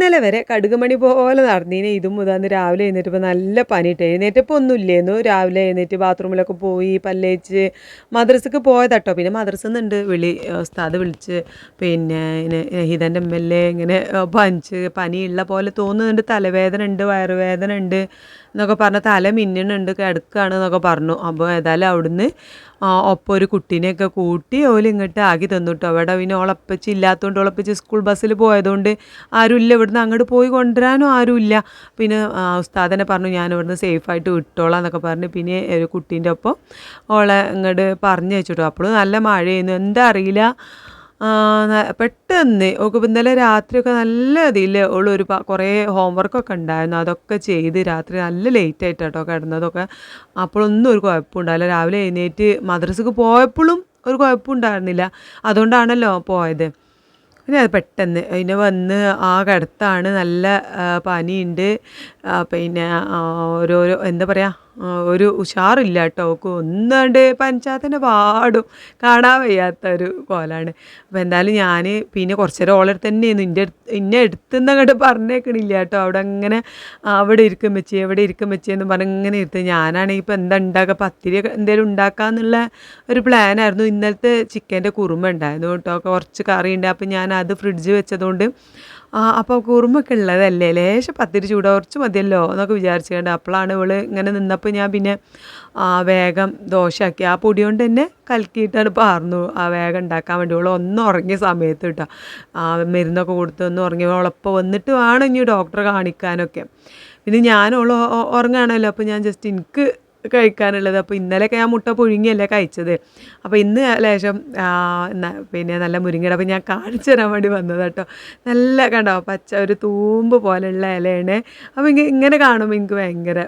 ഇന്നലെ വരെ കടുകുമണി പോലെ നടന്നീനെ ഇതും മുതാന്ന് രാവിലെ എഴുന്നേറ്റപ്പോൾ നല്ല പനിയിട്ട് എഴുന്നേറ്റപ്പോൾ ഒന്നുമില്ലേന്നു. രാവിലെ എഴുന്നേറ്റ് ബാത്റൂമിലൊക്കെ പോയി പല്ലേച്ച് മദ്രസക്ക് പോയതട്ടോ. പിന്നെ മദ്രസയിൽ നിന്നുണ്ട് ഉസ്താദ് വിളിച്ച് പിന്നെ ഹിതൻ്റെ MLA ഇങ്ങനെ പനിയുള്ള പോലെ തോന്നുന്നുണ്ട്, തലവേദന ഉണ്ട്, വയറുവേദന ഉണ്ട് എന്നൊക്കെ പറഞ്ഞ് തല മിന്നുന്നുണ്ട്, കിടക്കുകയാണ് എന്നൊക്കെ പറഞ്ഞു. അപ്പോൾ ഏതായാലും അവിടുന്ന് ഒപ്പം ഒരു കുട്ടീനെയൊക്കെ കൂട്ടി ഓല് ഇങ്ങോട്ട് ആക്കി തന്നിട്ടോ. അവിടെ പിന്നെ ഓളപ്പച്ചി ഇല്ലാത്തതുകൊണ്ട് ഓളപ്പച്ചി സ്കൂൾ ബസ്സിൽ പോയതുകൊണ്ട് ആരുമില്ല, ഇവിടുന്ന് അങ്ങോട്ട് പോയി കൊണ്ടുവരാനും ആരുമില്ല. പിന്നെ ഉസ്താദനെ പറഞ്ഞു ഞാൻ ഇവിടുന്ന് സേഫായിട്ട് വിട്ടോളാം എന്നൊക്കെ പറഞ്ഞ് പിന്നെ ഒരു കുട്ടീൻ്റെ ഒപ്പം ഓളെ ഇങ്ങോട്ട് പറഞ്ഞു വെച്ചിട്ടോ. അപ്പോൾ നല്ല മഴയായിരുന്നു, എന്താ അറിയില്ല. പെട്ടെന്ന് ഓക്ക് ഇന്നലെ രാത്രിയൊക്കെ നല്ല ഇതിൽ ഓളൊരു കുറേ ഹോംവർക്കൊക്കെ ഉണ്ടായിരുന്നു, അതൊക്കെ ചെയ്ത് രാത്രി നല്ല ലേറ്റായിട്ടോ കിടന്നതൊക്കെ. അപ്പോഴൊന്നും ഒരു കുഴപ്പമുണ്ടായില്ല. രാവിലെ എഴുന്നേറ്റ് മദ്രസക്ക് പോയപ്പോഴും ഒരു കുഴപ്പമുണ്ടായിരുന്നില്ല, അതുകൊണ്ടാണല്ലോ പോയത്. പിന്നെ അത് പെട്ടെന്ന് അതിനെ വന്ന് കിടത്താണ്, നല്ല പനിയുണ്ട്. പിന്നെ ഓരോരോ എന്താ പറയുക, ഒരു ഉഷാറില്ല കേട്ടോ. ഓക്ക് ഒന്നാണ്ട് പഞ്ചായത്തിൻ്റെ പാടും കാണാൻ വയ്യാത്ത ഒരു കോലാണ്. അപ്പോൾ എന്തായാലും ഞാൻ പിന്നെ കുറച്ച് നേരം ഓളടുത്ത് തന്നെയായിരുന്നു, ഇന്നെ എടുത്തുനിന്ന് അങ്ങോട്ട് പറഞ്ഞേക്കണില്ല കേട്ടോ. അവിടെ അങ്ങനെ അവിടെ ഇരിക്കും വെച്ചേ എവിടെ ഇരിക്കും വെച്ചേന്ന് പറഞ്ഞ് ഇങ്ങനെ ഇരുത്ത്. ഞാനാണെങ്കിൽ ഇപ്പോൾ എന്താ ഉണ്ടാക്കുക, പത്തിരി എന്തെങ്കിലും ഉണ്ടാക്കാമെന്നുള്ള ഒരു പ്ലാനായിരുന്നു. ഇന്നലത്തെ ചിക്കൻ്റെ കുറുമ ഉണ്ടായിരുന്നു കേട്ടോ, കുറച്ച് കറിയുണ്ട്. അപ്പോൾ ഞാൻ അത് ഫ്രിഡ്ജ് വെച്ചതുകൊണ്ട് അപ്പോൾ കുറുമൊക്കെ ഉള്ളതല്ലേ, ലേശം പത്തിരി ചൂടാ കുറച്ച് മതിയല്ലോ എന്നൊക്കെ വിചാരിച്ചുകൊണ്ട് അപ്പോഴാണ് ഇവള് ഇങ്ങനെ നിന്നപ്പോൾ ഞാൻ പിന്നെ വേഗം ദോശയാക്കി ആ പൊടി കൊണ്ട് തന്നെ കലക്കിയിട്ടാണ് പാർന്നു വേഗം ഉണ്ടാക്കാൻ വേണ്ടി. ഇവൾ ഒന്ന് ഉറങ്ങിയ സമയത്ത് കേട്ടോ മരുന്നൊക്കെ കൊടുത്ത് ഒന്ന് ഉറങ്ങി. അവളപ്പോൾ വന്നിട്ട് വേണം ഇനി ഡോക്ടറെ കാണിക്കാനൊക്കെ. പിന്നെ ഞാൻ ഉറങ്ങുകയാണല്ലോ, അപ്പോൾ ഞാൻ ജസ്റ്റ് എനിക്ക് കഴിക്കാനുള്ളത്. അപ്പോൾ ഇന്നലെയൊക്കെ ഞാൻ മുട്ട പുഴുങ്ങിയല്ലേ കഴിച്ചത്. അപ്പോൾ ഇന്ന് ലേശം പിന്നെ നല്ല മുരിങ്ങയുടെ, അപ്പോൾ ഞാൻ കാണിച്ചു തരാൻ വേണ്ടി വന്നത് കേട്ടോ. നല്ല കണ്ടോ പച്ച ഒരു തൂമ്പ് പോലെയുള്ള ഇലയാണ്. അപ്പോൾ ഇങ്ങനെ കാണുമ്പോൾ എനിക്ക് ഭയങ്കര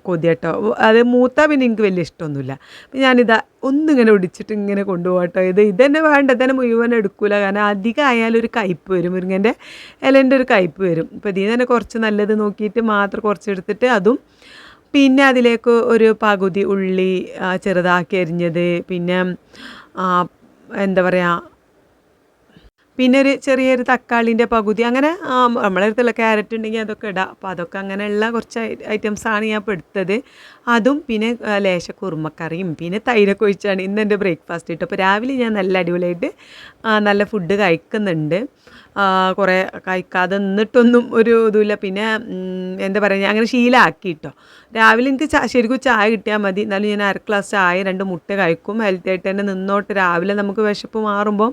കൊതി കേട്ടോ. അത് മൂത്താൽ പിന്നെ എനിക്ക് വലിയ ഇഷ്ടമൊന്നുമില്ല. അപ്പോൾ ഞാനിതാ ഒന്നിങ്ങനെ ഒടിച്ചിട്ട് ഇങ്ങനെ കൊണ്ടുപോകട്ടോ. ഇതന്നെ വേണ്ട, ഇതന്നെ മുഴുവൻ എടുക്കില്ല, കാരണം അധികം ആയാലും ഒരു കയ്പ്പ് വരും, മുരിങ്ങൻ്റെ ഇലേൻ്റെ ഒരു കയ്പ്പ് വരും. അപ്പോൾ ഇതിൽ തന്നെ കുറച്ച് നല്ലത് നോക്കിയിട്ട് മാത്രം കുറച്ചെടുത്തിട്ട് അതും പിന്നെ അതിലേക്ക് ഒരു പകുതി ഉള്ളി ചെറുതാക്കി അരിഞ്ഞത്, പിന്നെ എന്താ പറയുക, പിന്നെ ഒരു ചെറിയൊരു തക്കാളിൻ്റെ പകുതി, അങ്ങനെ നമ്മളെ അടുത്തുള്ള ക്യാരറ്റ് ഉണ്ടെങ്കിൽ അതൊക്കെ ഇടാം. അപ്പോൾ അതൊക്കെ അങ്ങനെയുള്ള കുറച്ച് ഐറ്റംസാണ് ഞാൻ ഇപ്പോൾ എടുത്തത്. അതും പിന്നെ ലേശ കുറുമക്കറിയും പിന്നെ തൈരൊക്കെ ഒഴിച്ചാണ് ഇന്ന് എൻ്റെ ബ്രേക്ക്ഫാസ്റ്റ് ഇട്ടു. അപ്പോൾ രാവിലെ ഞാൻ നല്ല അടിപൊളിയായിട്ട് നല്ല ഫുഡ് കഴിക്കുന്നുണ്ട്. കുറേ കഴിക്കാതെ നിന്നിട്ടൊന്നും ഒരു ഇതുമില്ല. പിന്നെ എന്താ പറയുക, ഞാൻ അങ്ങനെ ശീലമാക്കിയിട്ടോ. രാവിലെ എനിക്ക് ശരിക്കും ചായ കിട്ടിയാൽ മതി, എന്നാലും ഞാൻ 1/2 ഗ്ലാസ് ചായ 2 മുട്ട കഴിക്കും. ഹെൽത്തായിട്ട് തന്നെ നിന്നോട്ട്. രാവിലെ നമുക്ക് വിശപ്പ് മാറുമ്പോൾ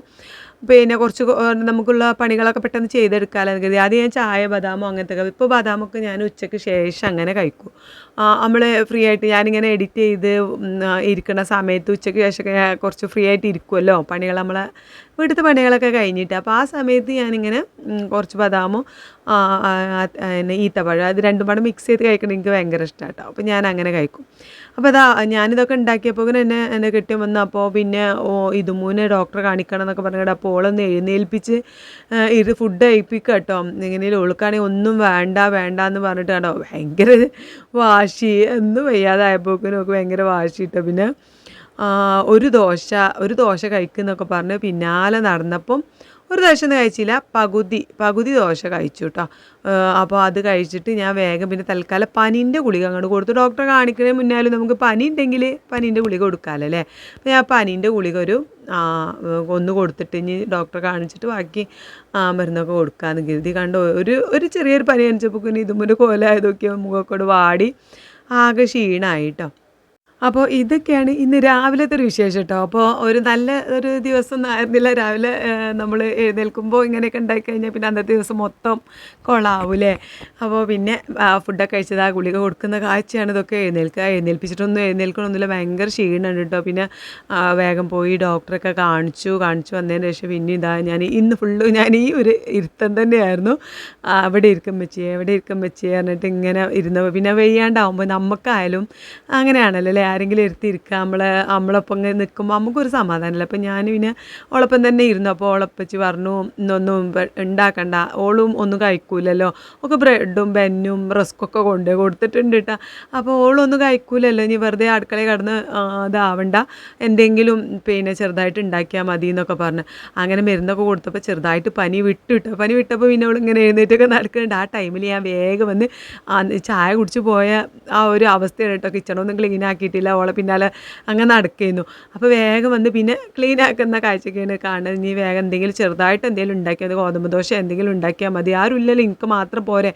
പിന്നെ കുറച്ച് നമുക്കുള്ള പണികളൊക്കെ പെട്ടെന്ന് ചെയ്തെടുക്കാമെന്ന് കരുതി ആദ്യം ഞാൻ ചായ ബദാമോ അങ്ങനത്തെ. ഇപ്പോൾ ബദാമൊക്കെ ഞാൻ ഉച്ചയ്ക്ക് ശേഷം അങ്ങനെ കഴിക്കും. നമ്മൾ ഫ്രീ ആയിട്ട് ഞാനിങ്ങനെ എഡിറ്റ് ചെയ്ത് ഇരിക്കുന്ന സമയത്ത് ഉച്ചയ്ക്ക് ശേഷമൊക്കെ കുറച്ച് ഫ്രീ ആയിട്ട് ഇരിക്കുമല്ലോ, പണികൾ നമ്മളെ വീട്ടിലത്തെ പണികളൊക്കെ കഴിഞ്ഞിട്ട്. അപ്പോൾ ആ സമയത്ത് ഞാനിങ്ങനെ കുറച്ച് ബദാമും ഈത്തപ്പഴം അത് രണ്ടും പാടെ മിക്സ് ചെയ്ത് കഴിക്കണം എനിക്ക് ഭയങ്കര ഇഷ്ടമാണ് കേട്ടോ. അപ്പോൾ ഞാൻ അങ്ങനെ കഴിക്കും. അപ്പോൾ ഞാനിതൊക്കെ ഉണ്ടാക്കിയപ്പോൾ എന്നെ കെട്ടി വന്നു. അപ്പോൾ പിന്നെ ഇതുമൂന്ന് ഡോക്ടറെ കാണിക്കണം എന്നൊക്കെ പറഞ്ഞിട്ട് അപ്പോൾ ഓളൊന്ന് എഴുന്നേൽപ്പിച്ച് ഇത് ഫുഡ് കഴിപ്പിക്കുക കേട്ടോ. എങ്ങനെയും ഓൾക്കാണെങ്കിൽ ഒന്നും വേണ്ട എന്ന് പറഞ്ഞിട്ട് കേട്ടോ ഭയങ്കര വാശി, ഒന്നും വയ്യാതായപ്പോഴേക്കും നമുക്ക് ഭയങ്കര വാശി കിട്ടും. പിന്നെ ഒരു ദോശ കഴിക്കുന്നൊക്കെ പറഞ്ഞ് പിന്നാലെ നടന്നപ്പം ഒരു ദോശ ഒന്നും കഴിച്ചില്ല, പകുതി ദോശ കഴിച്ചു കേട്ടോ. അപ്പോൾ അത് കഴിച്ചിട്ട് ഞാൻ വേഗം പിന്നെ തൽക്കാലം പനീൻ്റെ ഗുളിക അങ്ങോട്ട് കൊടുത്തു. ഡോക്ടറെ കാണിക്കുന്നതിന് മുന്നാലും നമുക്ക് പനി ഉണ്ടെങ്കിൽ പനീൻ്റെ ഗുളിക കൊടുക്കാമല്ലോ അല്ലേ. അപ്പോൾ ഞാൻ പനീൻ്റെ ഗുളിക ഒന്ന് കൊടുത്തിട്ട് ഇനി ഡോക്ടറെ കാണിച്ചിട്ട് ബാക്കി മരുന്നൊക്കെ കൊടുക്കാമെന്ന് കരുതി. കണ്ടോ ഒരു ചെറിയൊരു പനി കാണിച്ചപ്പോൾ ഇതുപോലെ കോലായത് നോക്കിയാൽ മുഖക്കോട് വാടി ആകെ ക്ഷീണമായിട്ടോ. അപ്പോൾ ഇതൊക്കെയാണ് ഇന്ന് രാവിലത്തെ ഒരു വിശേഷം കേട്ടോ. അപ്പോൾ ഒരു നല്ല ഒരു ദിവസമൊന്നും ആയിരുന്നില്ല. രാവിലെ നമ്മൾ എഴുന്നേൽക്കുമ്പോൾ ഇങ്ങനെയൊക്കെ ഉണ്ടായിക്കഴിഞ്ഞാൽ പിന്നെ അന്നത്തെ ദിവസം മൊത്തം കൊളാവൂലേ. അപ്പോൾ പിന്നെ ഫുഡൊക്കെ കഴിച്ചത് ആ ഗുളിക കൊടുക്കുന്ന കാഴ്ചയാണ് ഇതൊക്കെ. എഴുന്നേൽപ്പിച്ചിട്ടൊന്നും എഴുന്നേൽക്കണമൊന്നുമില്ല, ഭയങ്കര ക്ഷീണമുണ്ട് കേട്ടോ. പിന്നെ വേഗം പോയി ഡോക്ടറൊക്കെ കാണിച്ചു വന്നതിന് ശേഷം പിന്നെ ഇന്ന് ഫുള്ള് ഞാൻ ഈ ഒരു ഇരുത്തം തന്നെയായിരുന്നു. അവിടെ ഇരിക്കും വെച്ചേ പറഞ്ഞിട്ട് ഇങ്ങനെ ഇരുന്നപ്പോൾ പിന്നെ വെയ്യാണ്ടാവുമ്പോൾ നമുക്കായാലും അങ്ങനെയാണല്ലോ അല്ലേ, ആരെങ്കിലും ഇരുത്തിയിരിക്കുക നമ്മളൊപ്പം ഇങ്ങനെ നിൽക്കുമ്പോൾ നമുക്കൊരു സമാധാനമില്ല. അപ്പം ഞാൻ പിന്നെ ഓളൊപ്പം തന്നെ ഇരുന്നു. അപ്പോൾ ഓളപ്പച്ചി പറഞ്ഞു ഇന്നൊന്നും ഉണ്ടാക്കണ്ട, ഓളും ഒന്നും കഴിക്കൂലല്ലോ, ഒക്കെ ബ്രെഡും ബെന്നും റസ്ക്കൊക്കെ കൊണ്ട് കൊടുത്തിട്ടുണ്ട് കേട്ടോ. അപ്പോൾ ഓളൊന്നും കഴിക്കൂലല്ലോ, ഇനി വെറുതെ അടുക്കളയിൽ കിടന്ന് ഇതാവണ്ട, എന്തെങ്കിലും പിന്നെ ചെറുതായിട്ട് ഉണ്ടാക്കിയാൽ മതി എന്നൊക്കെ പറഞ്ഞു. അങ്ങനെ മരുന്നൊക്കെ കൊടുത്തപ്പോൾ ചെറുതായിട്ട് പനി വിട്ടു. പനി വിട്ടപ്പോൾ പിന്നെ അവളിങ്ങനെ എഴുന്നേറ്റൊക്കെ നടക്കുന്നുണ്ട്. ആ ടൈമിൽ ഞാൻ വേഗം വന്ന് ചായ കുടിച്ച് പോയ ആ ഒരു അവസ്ഥയാണ് കേട്ടോ. കിച്ചണൊന്നും ക്ലീൻ ആക്കിയിട്ടില്ല, ഓളെ പിന്നാലെ അങ്ങനെ നടക്കുന്നു. അപ്പോൾ വേഗം വന്ന് പിന്നെ ക്ലീൻ ആക്കുന്ന കാഴ്ചയൊക്കെയാണ് കാണുന്നത്. ഇനി വേഗം എന്തെങ്കിലും ചെറുതായിട്ട് എന്തെങ്കിലും ഉണ്ടാക്കിയത്, ഗോതമ്പ് ദോശ എന്തെങ്കിലും ഉണ്ടാക്കിയാൽ മതി, ആരും ഇല്ലല്ലോ, എനിക്ക് മാത്രം പോരെ.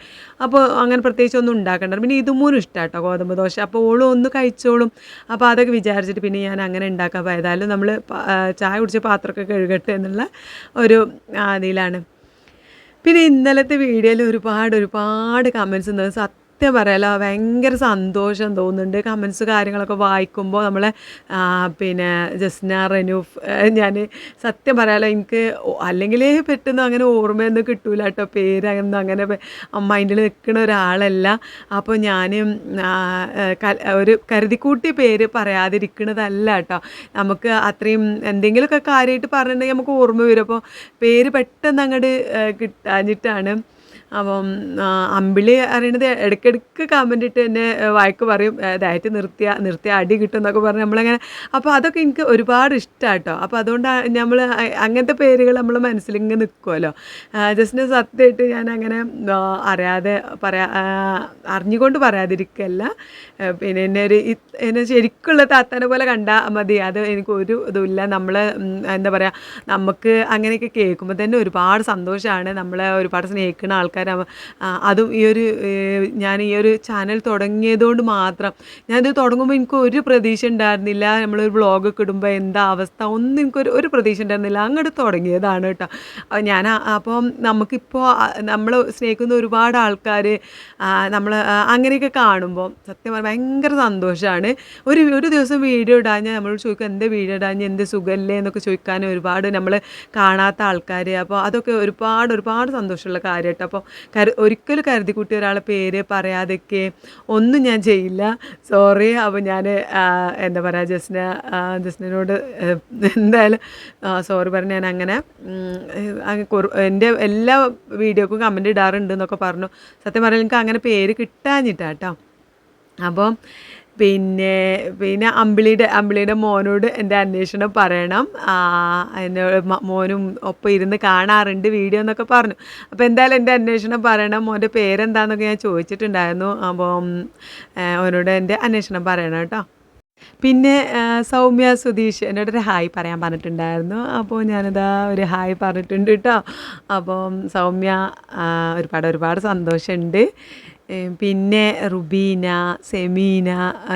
അപ്പോൾ അങ്ങനെ പ്രത്യേകിച്ച് ഒന്നും ഉണ്ടാക്കണ്ട. പിന്നെ ഇതുമൂന്നും ഇഷ്ടമാണ് കേട്ടോ ഗോതമ്പ് ദോശ. അപ്പോൾ ഓളും ഒന്ന് കഴിച്ചോളും. അപ്പോൾ അതൊക്കെ വിചാരിച്ചിട്ട് പിന്നെ ഞാൻ അങ്ങനെ ഉണ്ടാക്കാം. അപ്പോൾ ഏതായാലും നമ്മൾ ചായ കുടിച്ച പാത്രമൊക്കെ കഴുകട്ടെ എന്നുള്ള ഒരു അതിലാണ്. പിന്നെ ഇന്നലത്തെ വീഡിയോയിൽ ഒരുപാട് കമൻസ് ഉണ്ട്. സത്യം പറയാലോ, ഭയങ്കര സന്തോഷം തോന്നുന്നുണ്ട് കമൻസ് കാര്യങ്ങളൊക്കെ വായിക്കുമ്പോൾ. നമ്മളെ പിന്നെ ജസ്ന റനൂഫ്, ഞാൻ സത്യം പറയാലോ എനിക്ക് അല്ലെങ്കിലേ പെട്ടെന്ന് അങ്ങനെ ഓർമ്മയൊന്നും കിട്ടൂല കേട്ടോ, പേര് അങ്ങനെ മൈൻഡിൽ നിൽക്കുന്ന ഒരാളല്ല. അപ്പോൾ ഞാൻ ഒരു കരുതിക്കൂട്ടി പേര് പറയാതിരിക്കുന്നതല്ല കേട്ടോ. നമുക്ക് അത്രയും എന്തെങ്കിലുമൊക്കെ കാര്യമായിട്ട് പറഞ്ഞിട്ടുണ്ടെങ്കിൽ നമുക്ക് ഓർമ്മ വരും. അപ്പോൾ പേര് പെട്ടെന്ന് അങ്ങോട്ട് കിട്ടാഞ്ഞിട്ടാണ്. അപ്പം അമ്പിളി അറിയണത് ഇടയ്ക്കിടയ്ക്ക് കമൻ്റ് ഇട്ട് എന്നെ വായിക്ക് പറയും, ഡയറ്റ് നിർത്തിയ അടി കിട്ടും എന്നൊക്കെ പറഞ്ഞ് നമ്മളങ്ങനെ. അപ്പോൾ അതൊക്കെ എനിക്ക് ഒരുപാട് ഇഷ്ടമാണ് കേട്ടോ. അപ്പോൾ അതുകൊണ്ട് നമ്മൾ അങ്ങനത്തെ പേരുകൾ നമ്മൾ മനസ്സിലിങ്ങനെ നിൽക്കുമല്ലോ. ജസ്റ്റ് സത്യമായിട്ട് ഞാൻ അങ്ങനെ അറിയാതെ അറിഞ്ഞുകൊണ്ട് പറയാതിരിക്കല്ല. പിന്നെ എന്നെ ശരിക്കുള്ള താത്താനെ പോലെ കണ്ടാൽ മതി, അത് എനിക്കൊരു ഇതുമില്ല. നമ്മൾ എന്താ പറയുക, നമുക്ക് അങ്ങനെയൊക്കെ കേൾക്കുമ്പോൾ തന്നെ ഒരുപാട് സന്തോഷമാണ്. നമ്മളെ ഒരുപാട് സ്നേഹിക്കുന്ന ആൾക്കാർ. അതും ഞാൻ ഈ ഒരു ചാനൽ തുടങ്ങിയതുകൊണ്ട് മാത്രം. ഞാനിത് തുടങ്ങുമ്പോൾ എനിക്ക് ഒരു പ്രതീക്ഷ ഉണ്ടായിരുന്നില്ല. നമ്മളൊരു വ്ളോഗൊക്കെ ഇടുമ്പോൾ എന്താ അവസ്ഥ ഒന്നും എനിക്കൊരു പ്രതീക്ഷ ഉണ്ടായിരുന്നില്ല. അങ്ങോട്ട് തുടങ്ങിയതാണ് കേട്ടോ ഞാൻ. അപ്പം നമുക്കിപ്പോൾ നമ്മൾ സ്നേഹിക്കുന്ന ഒരുപാട് ആൾക്കാർ നമ്മൾ അങ്ങനെയൊക്കെ കാണുമ്പോൾ സത്യം പറഞ്ഞാൽ ഭയങ്കര സന്തോഷമാണ്. ഒരു ദിവസം വീഡിയോ ഇടാഞ്ഞാൽ നമ്മളോട് ചോദിക്കും, എന്താ വീഡിയോ ഇടാഞ്ഞാൽ, എന്ത് സുഖമല്ലേ എന്നൊക്കെ ചോദിക്കാൻ ഒരുപാട് നമ്മൾ കാണാത്ത ആൾക്കാർ. അപ്പോൾ അതൊക്കെ ഒരുപാട് സന്തോഷമുള്ള കാര്യമായിട്ട്. അപ്പോൾ ഒരിക്കലും കരുതിക്കുട്ടി ഒരാളെ പേര് പറയാതൊക്കെ ഒന്നും ഞാൻ ചെയ്യില്ല, സോറി. അപ്പോൾ ഞാൻ എന്താ പറയുക, ജസ്നോട് എന്തായാലും സോറി പറഞ്ഞ് ഞാൻ അങ്ങനെ എൻ്റെ എല്ലാ വീഡിയോക്കും കമൻറ്റ് ഇടാറുണ്ട് എന്നൊക്കെ പറഞ്ഞു. സത്യം പറഞ്ഞാൽ എനിക്ക് അങ്ങനെ പേര് കിട്ടാഞ്ഞിട്ടാട്ടോ. അപ്പം പിന്നെ അമ്പിളിയുടെ മോനോട് എൻ്റെ അന്വേഷണം പറയണം, എന്നോട് മോനും ഒപ്പം ഇരുന്ന് കാണാറുണ്ട് വീഡിയോ എന്നൊക്കെ പറഞ്ഞു. അപ്പോൾ എന്തായാലും എൻ്റെ അന്വേഷണം പറയണം, മോൻ്റെ പേരെന്താണെന്നൊക്കെ ഞാൻ ചോദിച്ചിട്ടുണ്ടായിരുന്നു. അപ്പം അവനോട് എൻ്റെ അന്വേഷണം പറയണം കേട്ടോ. പിന്നെ സൗമ്യ സുധീഷ് എന്നോടൊരു ഹായ് പറയാൻ പറഞ്ഞിട്ടുണ്ടായിരുന്നു. അപ്പോൾ ഞാനിതാ ഒരു ഹായ് പറഞ്ഞിട്ടുണ്ട് കേട്ടോ. അപ്പം സൗമ്യ ഒരുപാട് സന്തോഷമുണ്ട്. പിന്നെ റുബീന, സെമീന,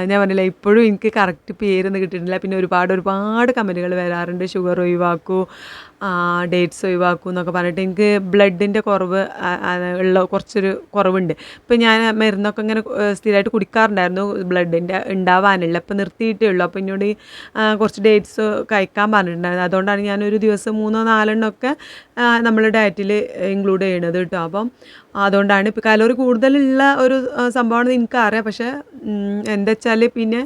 ഞാൻ പറഞ്ഞില്ല ഇപ്പോഴും എനിക്ക് കറക്റ്റ് പേരൊന്നും കിട്ടിയിട്ടില്ല. പിന്നെ ഒരുപാട് കമൻറ്റുകൾ വരാറുണ്ട്, ഷുഗർ ഒഴിവാക്കൂ, ഡേറ്റ്സ് ഒഴിവാക്കൂ എന്നൊക്കെ പറഞ്ഞിട്ട്. എനിക്ക് ബ്ലഡിൻ്റെ കുറവ് കുറച്ചൊരു കുറവുണ്ട്. ഇപ്പോൾ ഞാൻ മരുന്നൊക്കെ ഇങ്ങനെ സ്ഥിരമായിട്ട് കുടിക്കാറുണ്ടായിരുന്നു ബ്ലഡിൻ്റെ ഉണ്ടാവാനുള്ള. ഇപ്പോൾ നിർത്തിയിട്ടേ ഉള്ളൂ. അപ്പോൾ എന്നോട് കുറച്ച് ഡേറ്റ്സ് കഴിക്കാൻ പറഞ്ഞിട്ടുണ്ടായിരുന്നു. അതുകൊണ്ടാണ് ഞാനൊരു ദിവസം 3-4 എണ്ണമൊക്കെ നമ്മൾ ഡയറ്റിൽ ഇൻക്ലൂഡ് ചെയ്യണത് കേട്ടോ. അപ്പം അതുകൊണ്ടാണ് ഇപ്പോൾ കലോറി കൂടുതലുള്ള ഒരു സംഭവമാണെന്ന് എനിക്കറിയാം. പക്ഷേ എന്താ വെച്ചാൽ പിന്നെ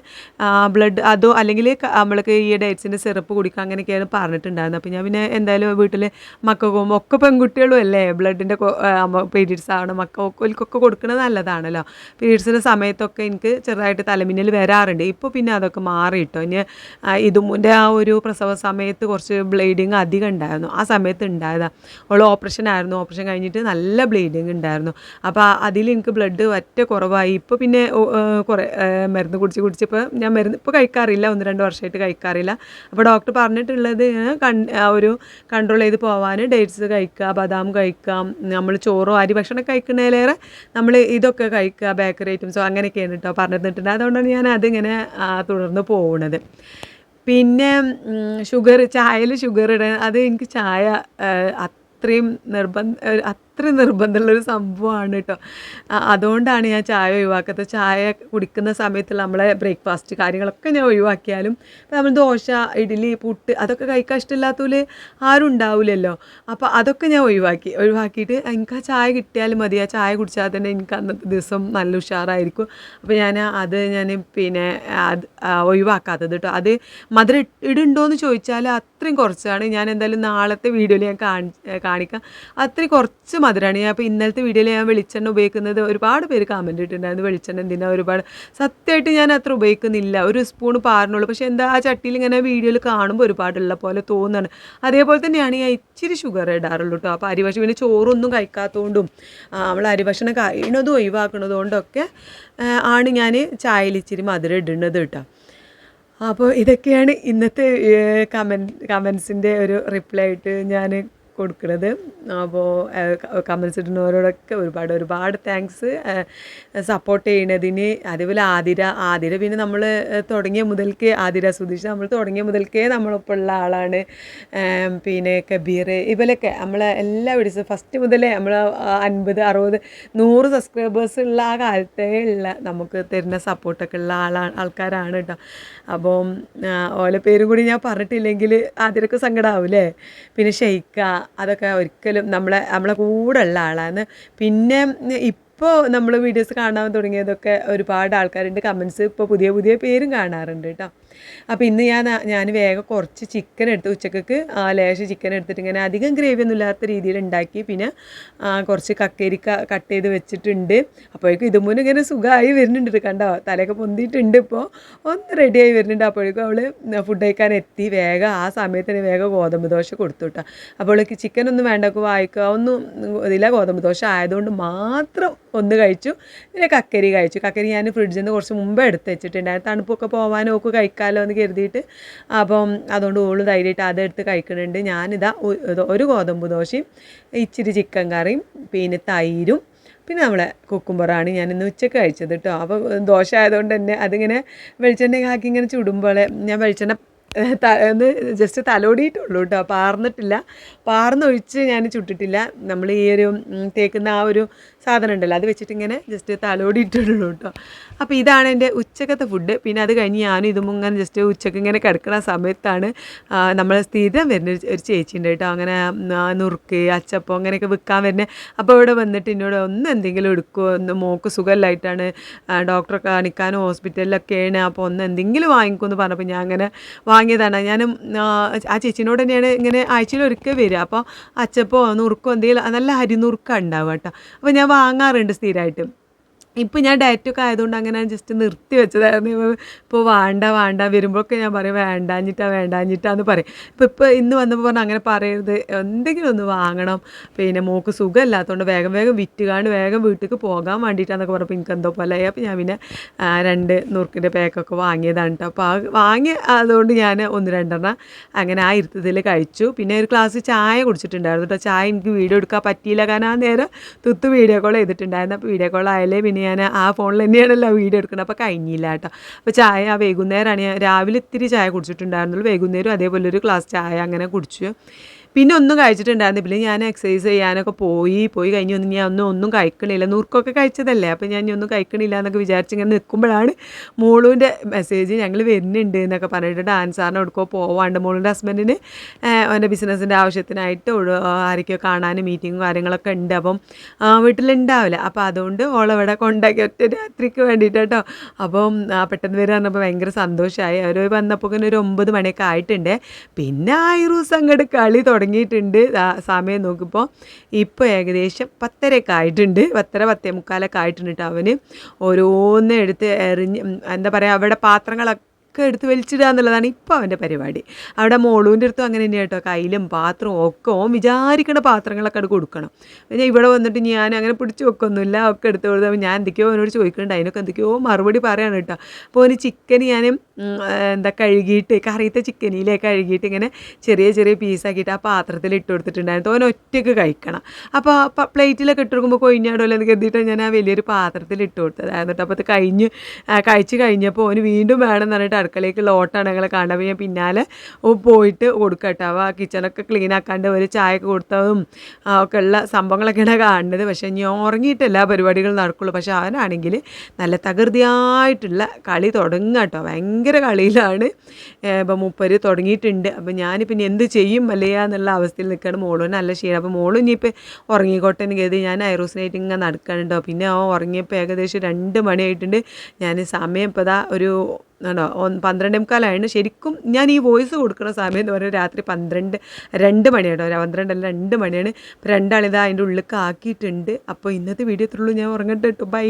ബ്ലഡ് അതോ അല്ലെങ്കിൽ നമ്മൾക്ക് ഈ ഡേറ്റ്സിൻ്റെ സിറപ്പ് കുടിക്കുക അങ്ങനെയൊക്കെയാണ് പറഞ്ഞിട്ടുണ്ടായിരുന്നത്. അപ്പോൾ ഞാൻ പിന്നെ എന്തായാലും വീട്ടിൽ മക്കൾക്കും ഒക്കെ പെൺകുട്ടികളും അല്ലേ, ബ്ലഡിൻ്റെ പീരീഡ്സ് ആവണം, മക്കൾക്കൊക്കെ കൊടുക്കുന്നത് നല്ലതാണല്ലോ. പീരീഡ്സിൻ്റെ സമയത്തൊക്കെ എനിക്ക് ചെറുതായിട്ട് തലമിന്നൽ വരാറുണ്ട്. ഇപ്പോൾ പിന്നെ അതൊക്കെ മാറിയിട്ടോ. ഇനി ഇതുമുൻ്റെ ആ ഒരു പ്രസവ സമയത്ത് കുറച്ച് ബ്ലീഡിങ് അധികം ഉണ്ടായിരുന്നു. ആ സമയത്ത് ഉണ്ടായതാണ്. ഓപ്പറേഷൻ ആയിരുന്നു. ഓപ്പറേഷൻ കഴിഞ്ഞിട്ട് നല്ല ബ്ലീഡിങ് ഉണ്ടായിരുന്നു. അപ്പോൾ അതിൽ എനിക്ക് ബ്ലഡ് ഒറ്റ കുറവായി. ഇപ്പോൾ പിന്നെ കുറേ മരുന്ന് കുടിച്ചിപ്പോൾ ഞാൻ മരുന്ന് ഇപ്പോൾ കഴിക്കാറില്ല, 1-2 വർഷമായിട്ട് കഴിക്കാറില്ല. അപ്പോൾ ഡോക്ടർ പറഞ്ഞിട്ടുള്ളത് ഒരു കൺട്രോൾ ചെയ്ത് പോകാൻ ഡേറ്റ്സ് കഴിക്കുക, ബദാം കഴിക്കാം, നമ്മൾ ചോറോ അരി ഭക്ഷണം കഴിക്കുന്നതിലേറെ നമ്മൾ ഇതൊക്കെ കഴിക്കുക, ബേക്കറി ഐറ്റംസോ അങ്ങനെയൊക്കെയാണ് കേട്ടോ പറഞ്ഞിട്ടുണ്ട്. അതുകൊണ്ടാണ് ഞാൻ അതിങ്ങനെ തുടർന്ന് പോകുന്നത്. പിന്നെ ചായയിൽ ഷുഗർ ഇടാൻ, അത് എനിക്ക് ചായ അത്രയും അത്രയും നിർബന്ധമുള്ളൊരു സംഭവമാണ് കേട്ടോ. അതുകൊണ്ടാണ് ഞാൻ ചായ ഒഴിവാക്കാത്തത്. ചായ കുടിക്കുന്ന സമയത്തുള്ള നമ്മളെ ബ്രേക്ക്ഫാസ്റ്റ് കാര്യങ്ങളൊക്കെ ഞാൻ ഒഴിവാക്കിയാലും ഇപ്പം നമ്മൾ ദോശ, ഇഡ്ഡലി, പുട്ട് അതൊക്കെ കഴിക്കാൻ ഇഷ്ടമില്ലാത്തവർ ആരും ഉണ്ടാവില്ലല്ലോ. അപ്പോൾ അതൊക്കെ ഞാൻ ഒഴിവാക്കിയിട്ട് എനിക്ക് ആ ചായ കിട്ടിയാലും മതി. ആ ചായ കുടിച്ചാൽ തന്നെ എനിക്ക് അന്നത്തെ ദിവസം നല്ല ഉഷാറായിരിക്കും. അപ്പോൾ ഞാൻ പിന്നെ അത് ഒഴിവാക്കാത്തത് കേട്ടോ. അത് മധുരം ഇടുണ്ടോയെന്ന് ചോദിച്ചാൽ അത്രയും കുറച്ചാണ്. ഞാൻ എന്തായാലും നാളത്തെ വീഡിയോയിൽ ഞാൻ കാണിക്കാം. അത്രയും കുറച്ച് മധുരമാണ്. അപ്പോൾ ഇന്നലത്തെ വീഡിയോയിൽ ഞാൻ വെളിച്ചെണ്ണ ഉപയോഗിക്കുന്നത് ഒരുപാട് പേര് കമൻറ്റ് ഇട്ടിട്ടുണ്ടായിരുന്നു. വെളിച്ചെണ്ണ എന്തിനാ ഒരുപാട്. സത്യമായിട്ട് ഞാൻ അത്ര ഉപയോഗിക്കുന്നില്ല. ഒരു സ്പൂൺ പാരണുള്ളൂ. പക്ഷേ എന്താ ആ ചട്ടിയിൽ ഇങ്ങനെ വീഡിയോയിൽ കാണുമ്പോൾ ഒരുപാടുള്ള പോലെ തോന്നുകയാണ്. അതേപോലെ തന്നെയാണ് ഞാൻ ഇച്ചിരി ഷുഗർ ഇടാറുള്ളൂ കേട്ടോ. അപ്പോൾ അരിഭക്ഷണം പിന്നെ ചോറൊന്നും കഴിക്കാത്തതുകൊണ്ടും നമ്മൾ അരിഭക്ഷണം കഴിയണതും ഒഴിവാക്കണതുകൊണ്ടൊക്കെ ആണ് ഞാൻ ചായയിൽ ഇച്ചിരി മധുരം ഇടുന്നത് കേട്ടോ. അപ്പോൾ ഇതൊക്കെയാണ് ഇന്നത്തെ കമൻസിൻ്റെ ഒരു റിപ്ലൈ ആയിട്ട് ഞാൻ കൊടുക്കുന്നത്. അപ്പോൾ കമൻസ് ഇടുന്നവരോടൊക്കെ ഒരുപാട് താങ്ക്സ് സപ്പോർട്ട് ചെയ്യണതിന്. അതേപോലെ ആതിര പിന്നെ നമ്മൾ തുടങ്ങിയ മുതൽക്കേ ആതിര സുധീഷ് നമ്മൾ തുടങ്ങിയ മുതൽക്കേ നമ്മളിപ്പോൾ ഉള്ള ആളാണ്. പിന്നെ കബീർ ഇവരൊക്കെ നമ്മളെ എല്ലാ വീഡിയോസും ഫസ്റ്റ് മുതലേ നമ്മൾ 50, 60, 100 സബ്സ്ക്രൈബേഴ്സ് ഉള്ള ആ കാലത്തേ ഉള്ള നമുക്ക് തരുന്ന സപ്പോർട്ടൊക്കെ ഉള്ള ആൾക്കാരാണ് കേട്ടോ. അപ്പം ഓലെ പേരും കൂടി ഞാൻ പറഞ്ഞിട്ടില്ലെങ്കിൽ ആതിരക്ക് സങ്കടമാവില്ലേ. പിന്നെ ഷെയ്ക്ക അതൊക്കെ ഒരിക്കലും നമ്മളെ കൂടെ ഉള്ള ആളാണ്. പിന്നെ ഇപ്പോൾ നമ്മൾ വീഡിയോസ് കാണാൻ തുടങ്ങിയതൊക്കെ ഒരുപാട് ആൾക്കാരുണ്ട്. കമൻസ് ഇപ്പോൾ പുതിയ പേരും കാണാറുണ്ട് കേട്ടോ. അപ്പോൾ ഇന്ന് ഞാൻ വേഗം കുറച്ച് ചിക്കൻ എടുത്ത് ഉച്ചക്ക് ലേശം ചിക്കൻ എടുത്തിട്ട് ഇങ്ങനെ അധികം ഗ്രേവി ഒന്നും ഇല്ലാത്ത രീതിയിൽ ഉണ്ടാക്കി. പിന്നെ കുറച്ച് കക്കരിക്ക കട്ട് ചെയ്ത് വെച്ചിട്ടുണ്ട്. അപ്പോഴേക്കും ഇതുമുന്നേ ഇങ്ങനെ സുഖമായി വരുന്നുണ്ട്. കണ്ടോ തലയൊക്കെ പൊന്തിയിട്ടുണ്ട്. ഇപ്പോൾ ഒന്ന് റെഡിയായി വരുന്നുണ്ട്. അപ്പോഴേക്കും അവൾ ഫുഡ് കഴിക്കാൻ എത്തി. വേഗം ആ സമയത്തിന് വേഗം ഗോതമ്പ് ദോശ കൊടുത്തു കേട്ടോ. അപ്പോൾ അവൾക്ക് ചിക്കനൊന്നും വേണ്ടക്ക് വായിക്കുക ഒന്നും ഇതില്ല. ഗോതമ്പ് ദോശ ആയതുകൊണ്ട് മാത്രം ഒന്ന് കഴിച്ചു. പിന്നെ കക്കരി കഴിച്ചു. കക്കരി ഞാൻ ഫ്രിഡ്ജിൽ നിന്ന് കുറച്ച് മുമ്പേ എടുത്ത് വെച്ചിട്ടുണ്ടായിരുന്നു. തണുപ്പൊക്കെ പോകാനും ഒക്കെ കഴിക്കാമല്ലോ എന്ന് കരുതിയിട്ട്. അപ്പം അതുകൊണ്ട് ഓള് ധൈര്യമായിട്ട് അതെടുത്ത് കഴിക്കുന്നുണ്ട്. ഞാനിതാ ഒരു ഗോതമ്പ് ദോശയും ഇച്ചിരി ചിക്കൻ കറിയും പിന്നെ തൈരും പിന്നെ നമ്മളെ കുക്കുംബറാണ് ഞാനിന്ന് ഉച്ചയ്ക്ക് കഴിച്ചത് കേട്ടോ. അപ്പോൾ ദോശ ആയതുകൊണ്ട് തന്നെ അതിങ്ങനെ വെളിച്ചെണ്ണ ആക്കി ഇങ്ങനെ ചുടുമ്പോൾ ഞാൻ വെളിച്ചെണ്ണ ഒന്ന് ജസ്റ്റ് തലോടിയിട്ടുള്ളൂ കേട്ടോ. പാർന്നിട്ടില്ല. പാർന്നൊഴിച്ച് ഞാൻ ചുട്ടിട്ടില്ല. നമ്മൾ ഈ ഒരു തേക്കുന്ന ആ ഒരു സാധനം ഉണ്ടല്ലോ അത് വെച്ചിട്ട് ഇങ്ങനെ ജസ്റ്റ് തലോടിയിട്ടുള്ളൂ കേട്ടോ. അപ്പോൾ ഇതാണ് എൻ്റെ ഉച്ചക്കത്തെ ഫുഡ്. പിന്നെ അത് കഴിഞ്ഞ് ഞാനും ഇതും ഇങ്ങനെ ജസ്റ്റ് ഉച്ചക്ക് ഇങ്ങനെ കിടക്കുന്ന സമയത്താണ് നമ്മൾ സ്ഥിരം വരുന്ന ഒരു ചേച്ചി ഉണ്ട് കേട്ടോ. അങ്ങനെ നുറുക്ക് അച്ചപ്പം അങ്ങനെയൊക്കെ വിൽക്കാൻ വരുന്നത്. അപ്പോൾ ഇവിടെ വന്നിട്ട് എന്നോട് എന്തെങ്കിലും എടുക്കുമോ, മോൾക്ക് സുഖമില്ലായിട്ടാണ്, ഡോക്ടറെ കാണിക്കാനും ഹോസ്പിറ്റലിലൊക്കെയാണ്, അപ്പോൾ എന്തെങ്കിലും വാങ്ങിക്കുമെന്ന് പറഞ്ഞപ്പോൾ ഞാൻ അങ്ങനെ വാങ്ങിയതാണ്. ഞാനും ആ ചേച്ചിനോട് തന്നെയാണ് ഇങ്ങനെ ആഴ്ചയിൽ ഒരിക്കൽ വരിക. അപ്പോൾ അച്ചപ്പോ നുറുക്കോ എന്തെങ്കിലും നല്ല അരിനുറുക്കം ഉണ്ടാവുക കേട്ടോ. അപ്പോൾ ഞാൻ വാങ്ങാറുണ്ട് സ്ഥിരമായിട്ട്. ഇപ്പോൾ ഞാൻ ഡയറ്റൊക്കെ ആയതുകൊണ്ട് അങ്ങനെ ജസ്റ്റ് നിർത്തി വെച്ചതായിരുന്നു. ഇപ്പോൾ വേണ്ട വരുമ്പോഴൊക്കെ ഞാൻ പറയും വേണ്ടാഞ്ഞിട്ടാന്ന് പറയും. ഇപ്പോൾ ഇന്ന് വന്നപ്പോൾ പറഞ്ഞു അങ്ങനെ പറയരുത്, എന്തെങ്കിലും ഒന്ന് വാങ്ങണം, പിന്നെ മോൾക്ക് സുഖമില്ലാത്തതുകൊണ്ട് വേഗം വിറ്റുകാണ്ട് വേഗം വീട്ടിലേക്ക് പോകാൻ വേണ്ടിയിട്ടാന്നൊക്കെ പറഞ്ഞപ്പോൾ എനിക്ക് എന്തോ പോലെ. അപ്പോൾ ഞാൻ പിന്നെ 2 നുറുക്കിൻ്റെ പാക്കൊക്കെ വാങ്ങിയതാണ് കേട്ടോ. അപ്പോൾ വാങ്ങി അതുകൊണ്ട് ഞാൻ 1-2 അങ്ങനെ ആ ഇരുത്തത്തിൽ കഴിച്ചു. പിന്നെ ഒരു ഗ്ലാസ് ചായ കുടിച്ചിട്ടുണ്ടായിരുന്നു കേട്ടോ. ചായ എനിക്ക് വീഡിയോ എടുക്കാൻ പറ്റിയില്ല, കാരണം ആ നേരം വീഡിയോ കോൾ ചെയ്തിട്ടുണ്ടായിരുന്നു. അപ്പോൾ വീഡിയോ കോൾ ആയാലേ പിന്നെ ഞാൻ ആ ഫോണിൽ തന്നെയാണല്ലോ വീഡിയോ എടുക്കുന്നത്. അപ്പോൾ കഴിഞ്ഞില്ല കേട്ടോ. അപ്പോൾ ചായ വൈകുന്നേരമാണ്. ഞാൻ രാവിലെ ഇത്തിരി ചായ കുടിച്ചിട്ടുണ്ടായിരുന്നുള്ളൂ. വൈകുന്നേരം അതേപോലെ ഒരു ഗ്ലാസ് ചായ അങ്ങനെ കുടിച്ചു. പിന്നെ ഒന്നും കഴിച്ചിട്ടുണ്ടായിരുന്നു. പിന്നെ ഞാൻ എക്സസൈസ് ചെയ്യാനൊക്കെ പോയി കഴിഞ്ഞ് ഞാൻ ഒന്നും കഴിക്കണില്ല. നുറുക്കൊക്കെ കഴിച്ചതല്ലേ, അപ്പോൾ ഞാൻ ഒന്നും കഴിക്കണില്ല എന്നൊക്കെ വിചാരിച്ച് ഇങ്ങനെ നിൽക്കുമ്പോഴാണ് മോളുവിൻ്റെ മെസ്സേജ് ഞങ്ങൾ വരുന്നുണ്ട് എന്നൊക്കെ പറഞ്ഞിട്ട് ഡാൻസാറിന് എടുക്കോ പോവാണ്ട്. മോളുടെ ഹസ്ബൻഡിന് അവൻ്റെ ബിസിനസ്സിൻ്റെ ആവശ്യത്തിനായിട്ട് ആരൊക്കെയോ കാണാനും മീറ്റിങ്ങും കാര്യങ്ങളൊക്കെ ഉണ്ട്. അപ്പം വീട്ടിലുണ്ടാവില്ല. അപ്പോൾ അതുകൊണ്ട് ഓളവിടെ കൊണ്ടാക്കി ഒറ്റ രാത്രിക്ക് വേണ്ടിയിട്ട് കേട്ടോ. അപ്പം പെട്ടെന്ന് വരെ പറഞ്ഞപ്പോൾ ഭയങ്കര സന്തോഷമായി. അവർ വന്നപ്പോൾ ഇങ്ങനെ ഒരു 9 മണിയൊക്കെ ആയിട്ടുണ്ട്. പിന്നെ ദിവസം അങ്ങോട്ട് കളി തുടങ്ങിയിട്ടുണ്ട്. സമയം നോക്കിയപ്പോൾ ഇപ്പോൾ ഏകദേശം 10:30 ആയിട്ടുണ്ട്. 10:45 ആയിട്ടുണ്ട് കേട്ടോ. അവന് ഓരോന്ന് എടുത്ത് എറിഞ്ഞ് എന്താ പറയുക, അവിടെ പാത്രങ്ങളൊക്കെ എടുത്ത് വലിച്ചിടുക എന്നുള്ളതാണ് ഇപ്പോൾ അവൻ്റെ പരിപാടി. അവിടെ മോളൂൻ്റെ അടുത്തും അങ്ങനെ തന്നെയാണ് കേട്ടോ. കയ്യിലും പാത്രവും ഒക്കെ ഓൻ വിചാരിക്കുന്ന പാത്രങ്ങളൊക്കെ അത് കൊടുക്കണം. പിന്നെ ഇവിടെ വന്നിട്ട് ഞാൻ അങ്ങനെ പിടിച്ച് വെക്കൊന്നുമില്ല, ഒക്കെ എടുത്ത് കൊടുത്താൽ ഞാൻ എന്തൊക്കെയോ അവനോട് ചോദിക്കുന്നുണ്ട്. അതിനൊക്കെ എന്തൊക്കെയോ മറുപടി പറയാണ് കേട്ടോ. അപ്പോൾ ഒരു ചിക്കൻ ഞാൻ കഴുകിയിട്ട് കറിയത്തെ ചിക്കനിലെ കഴുകിയിട്ട് ഇങ്ങനെ ചെറിയ പീസാക്കിയിട്ട് ആ പാത്രത്തിൽ ഇട്ട് കൊടുത്തിട്ടുണ്ടായിരുന്നു. ഓൻ ഒറ്റയ്ക്ക് കഴിക്കണം. അപ്പോൾ പ്ലേറ്റിലൊക്കെ ഇട്ട് കൊടുക്കുമ്പോൾ കൊഴിഞ്ഞാടുമല്ലോ എന്ന് കരുതിയിട്ട് ഞാൻ ആ വലിയൊരു പാത്രത്തിൽ ഇട്ട് കൊടുത്തതായിരുന്നു കേട്ടോ. അപ്പോൾ അത് കഴിച്ച് കഴിഞ്ഞപ്പോൾ ഓന് വീണ്ടും വേണമെന്ന് പറഞ്ഞിട്ട് അടുക്കളയിലേക്കുള്ള ഓട്ടമാണ് ഞങ്ങൾ കാണുക. അപ്പോൾ ഞാൻ പിന്നാലെ പോയിട്ട് കൊടുക്കുക കേട്ടോ. അപ്പോൾ ആ കിച്ചണൊക്കെ ക്ലീൻ ആക്കാണ്ട് ഒരു ചായയൊക്കെ കൊടുത്തതും ഒക്കെ ഉള്ള സംഭവങ്ങളൊക്കെയാണ് കാണുന്നത്. പക്ഷേ ഇനി ഉറങ്ങിയിട്ട് എല്ലാ പരിപാടികളും നടക്കുള്ളൂ. പക്ഷേ അവനാണെങ്കിൽ നല്ല തകൃതിയായിട്ടുള്ള കളി തുടങ്ങുക കേട്ടോ. ഭയങ്കര കളിയിലാണ്. ഇപ്പോൾ മൂപ്പര് തുടങ്ങിയിട്ടുണ്ട്. അപ്പോൾ ഞാനിപ്പോൾ ഇനി എന്ത് ചെയ്യും അല്ലയാ എന്നുള്ള അവസ്ഥയിൽ നിൽക്കുകയാണ്. മോളും നല്ല ക്ഷീണം. അപ്പോൾ മോളും ഇനിയിപ്പോൾ ഉറങ്ങിക്കോട്ടെ എന്ന് കരുതി ഞാൻ ഐറോസിനായിട്ട് ഇങ്ങനെ നടക്കാനുണ്ടോ. പിന്നെ ഉറങ്ങിയപ്പോൾ ഏകദേശം 2 മണിയായിട്ടുണ്ട്. ഞാൻ സമയം ഇപ്പോൾ ഇതാ ഒരു 12:45 ശരിക്കും ഞാൻ ഈ വോയിസ് കൊടുക്കുന്ന സമയം എന്ന് പറയുന്നത് രാത്രി 2 മണിയാട്ടോ. 12 അല്ല 2 മണിയാണ്. ഇപ്പോൾ രണ്ടാളിതാ അതിൻ്റെ ഉള്ളിലേക്ക് ആക്കിയിട്ടുണ്ട്. അപ്പോൾ ഇന്നത്തെ വീഡിയോ ഇത്രയുള്ളൂ. ഞാൻ ഉറങ്ങട്ടെ കേട്ടോ. ബൈ.